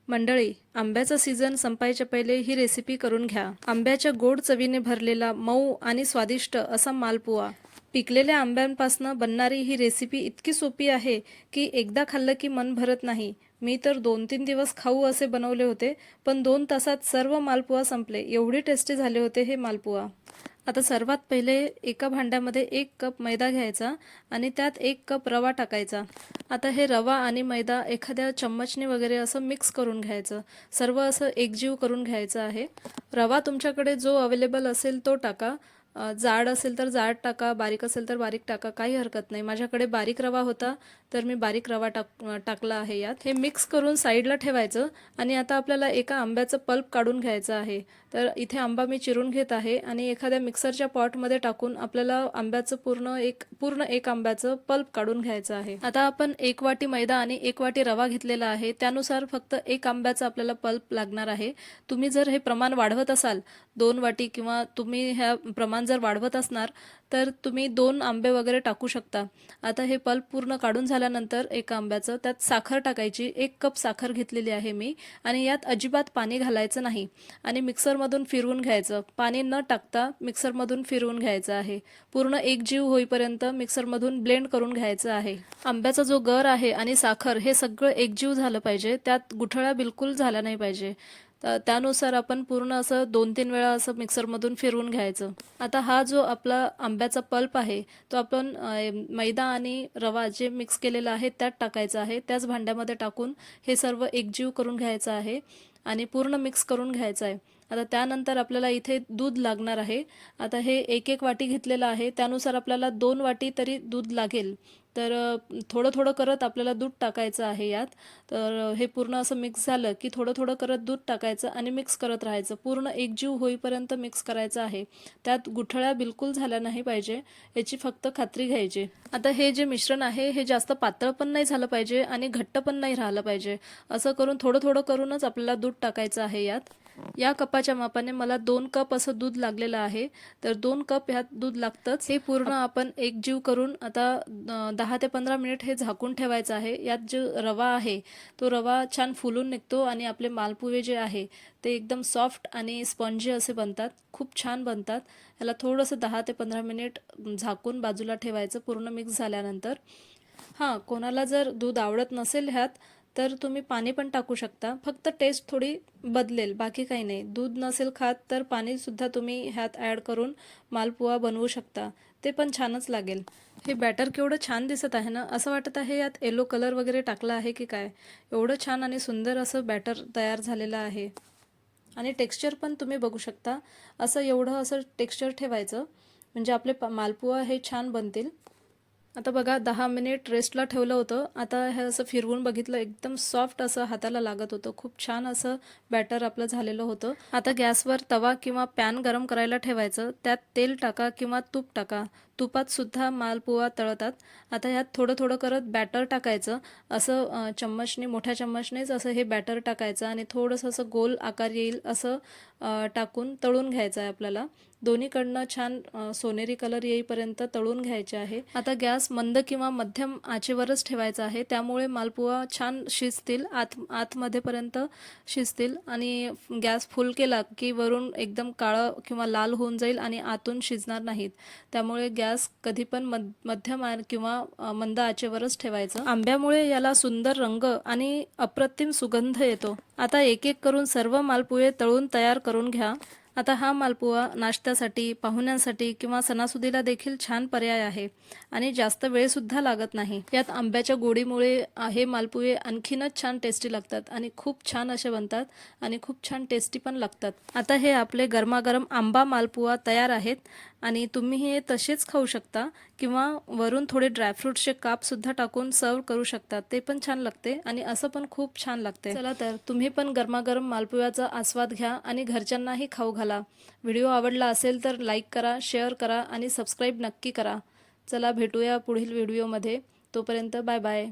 मंडळी, आंब्याचा सीझन संपायच्या पहिले ही रेसिपी करून घ्या. आंब्याच्या गोड चवीने भरलेला मऊ आणि स्वादिष्ट असा मालपुआ. पिकलेल्या आंब्यांपासून बनणारी ही रेसिपी इतकी सोपी आहे की एकदा खाल्लं की मन भरत नाही. मी तर 2-3 दिवस खाऊ असे बनवले होते, पण 2 तासात सर्व मालपुआ संपले. एवढे टेस्टी झाले होते हे मालपुआ. आता सर्वात पहिले एका भांड्यामध्ये 1 कप मैदा घ्यायचा आणि त्यात 1 कप रवा टाकायचा. आता हे रवा आणि मैदा एखाद्या चम्मचने वगैरे असं मिक्स करून घ्यायचं. सर्व असं एकजीव करून घ्यायचं आहे. रवा तुमच्याकडे जो अवेलेबल असेल तो टाका. जाड असेल तर जाड टाका, बारीक असेल तर बारीक टाका, काही हरकत नाही. माझ्याकडे बारीक रवा होता तर मी बारीक रवा टाकला आहे यात. हे मिक्स करून साईडला ठेवायचं आणि आता आपल्याला एका आंब्याचं पल्प काढून घ्यायचं आहे. तर इथे आंबा मी चिरून घेत आहे आणि एखाद्या मिक्सरच्या पॉटमध्ये टाकून आपल्याला आंब्याचं पूर्ण एक आंब्याचं पल्प काढून घ्यायचं आहे. आता आपण 1 वाटी मैदा आणि 1 वाटी रवा घेतलेला आहे, त्यानुसार फक्त 1 आंब्याचं आपल्याला पल्प लागणार आहे. तुम्ही जर हे प्रमाण वाढवत असाल 2 वाटी किंवा तुम्ही ह्या प्रमाण जर वाढवत असणार तर तुम्ही 2 आंबे वगैरे टाकू शकता. आता हे पल्प पूर्ण काढून झाल्यानंतर एका आंब्याचं त्यात साखर टाकायची. 1 कप साखर घेतलेली आहे मी आणि यात अजिबात पाणी घालायचं नाही आणि मिक्सरमधून फिरवून घ्यायचं. पाणी न टाकता मिक्सरमधून फिरवून घ्यायचं आहे. पूर्ण एकजीव होईपर्यंत मिक्सरमधून ब्लेंड करून घ्यायचं आहे. आंब्याचा जो गर आहे आणि साखर हे सगळं एकजीव झालं पाहिजे. त्यात गुठळ्या बिलकुल झाल्या नाही पाहिजे. त्यानुसार आपण पूर्ण असं 2-3 वेळा असं मिक्सरमधून फिरवून घ्यायचं. आता हा जो आपला आंब्याचा पल्प आहे तो आपण मैदा आणि रवा जे मिक्स केलेला आहे त्यात टाकायचा आहे. त्याच भांड्यामध्ये टाकून हे सर्व एकजीव करून घ्यायचं आहे आणि पूर्ण मिक्स करून घ्यायचं आहे. आता त्यानंतर आपल्याला इथे दूध लागणार आहे. आता हे 1-1 वाटी घेतलेलं आहे, त्यानुसार आपल्याला 2 वाटी तरी दूध लागेल. तर थोडं थोडं करत आपल्याला दूध टाकायचं आहे यात. तर हे पूर्ण असं मिक्स झालं की थोडं थोडं करत दूध टाकायचं आणि मिक्स करत राहायचं. पूर्ण एकजीव होईपर्यंत मिक्स करायचं आहे. त्यात गुठळ्या बिलकुल झाल्या नाही पाहिजे, याची फक्त खात्री घ्यायची. आता हे जे मिश्रण आहे हे जास्त पातळ पण नाही झालं पाहिजे आणि घट्ट पण नाही राहिलं पाहिजे. असं करून थोडं थोडं करूनच आपल्याला दूध टाकायचं आहे यात. या कपाच्या मापाने मला 2 कप असं दूध लागलेलं आहे. तर 2 कप ह्यात दूध लागतंच. हे पूर्ण आपण एकजीव करून आता 10 ते 15 मिनिट हे झाकून ठेवायचं आहे. यात जो रवा आहे तो रवा छान फुलून निघतो आणि आपले मालपुवे जे आहे ते एकदम सॉफ्ट आणि स्पॉन्जी असे बनतात. खूप छान बनतात. ह्याला थोडंसं 10 ते 15 मिनिट झाकून बाजूला ठेवायचं पूर्ण मिक्स झाल्यानंतर. हां, कोणाला जर दूध आवडत नसेल ह्यात तर तुम्ही पाणी पण टाकू शकता. फक्त टेस्ट थोडी बदलेल, बाकी काही नाही. दूध नसेल खात तर पाणीसुद्धा तुम्ही ह्यात ॲड करून मालपुआ बनवू शकता. ते पण छानच लागेल. हे बॅटर केवढं छान दिसत आहे ना, असं वाटत आहे यात येलो कलर वगैरे टाकला आहे की काय. एवढं छान आणि सुंदर असं बॅटर तयार झालेलं आहे आणि टेक्स्चर पण तुम्ही बघू शकता. असं एवढं असं टेक्स्चर ठेवायचं म्हणजे आपले मालपुआ हे छान बनतील. आता बघा 10 मिनिट रेस्टला ठेवलं होतं. आता हे असं फिरवून बघितलं, एकदम सॉफ्ट असं हाताला लागत होतं. खूप छान असं बॅटर आपलं झालेलं होतं. आता गॅसवर तवा किंवा पॅन गरम करायला ठेवायचं. त्यात तेल टाका किंवा तूप टाका. तुपात सुद्धा मालपुआ तळतात. आता ह्यात थोडं थोडं करत बॅटर टाकायचं. असं चम्मचने, मोठ्या चम्मचनेच असं हे बॅटर टाकायचं आणि थोडंसं असं गोल आकार येईल असं टाकून तळून घ्यायचं आहे आपल्याला. दोन्हीकडनं छान सोनेरी कलर येईपर्यंत तळून घ्यायचे आहे. आता गॅस मंद किंवा मध्यम आचेवरच ठेवायचा आहे. त्यामुळे मालपुआ छान शिजतील, आतमध्येपर्यंत शिजतील. आणि गॅस फुल केला की वरून एकदम काळं किंवा लाल होऊन जाईल आणि आतून शिजणार नाहीत. त्यामुळे गॅस कधी पण मध्यम किंवा मंद आचेवरच ठेवायचं. आंब्यामुळे याला सुंदर रंग आणि अप्रतिम सुगंध येतो. आता एक एक करून सर्व मालपुए तळून तयार करून घ्या. आता हा मालपुआ नाश्त्यासाठी, पाहुण्यांसाठी किंवा सणासुदीला देखील छान पर्याय आहे आणि जास्त वेळसुद्धा लागत नाही. यात आंब्याच्या गोडीमुळे हे मालपुए आणखीनच छान टेस्टी लागतात आणि खूप छान असे बनतात आणि खूप छान टेस्टी पण लागतात. आता हे आपले गरमागरम आंबा मालपुआ तयार आहेत आणि तुम्ही हे तसेच खाऊ शकता किंवा वरून थोडे ड्रायफ्रूट्सचे कापसुद्धा टाकून सर्व करू शकता. ते पण छान लागते आणि असं पण खूप छान लागते. चला तर तुम्ही पण गरमागरम मालपुआचा आस्वाद घ्या आणि घरच्यांनाही खाऊ घाला. व्हिडिओ आवडला असेल तर लाईक करा, शेअर करा आणि सबस्क्राईब नक्की करा. चला भेटूया पुढील व्हिडिओमध्ये. तोपर्यंत बाय बाय.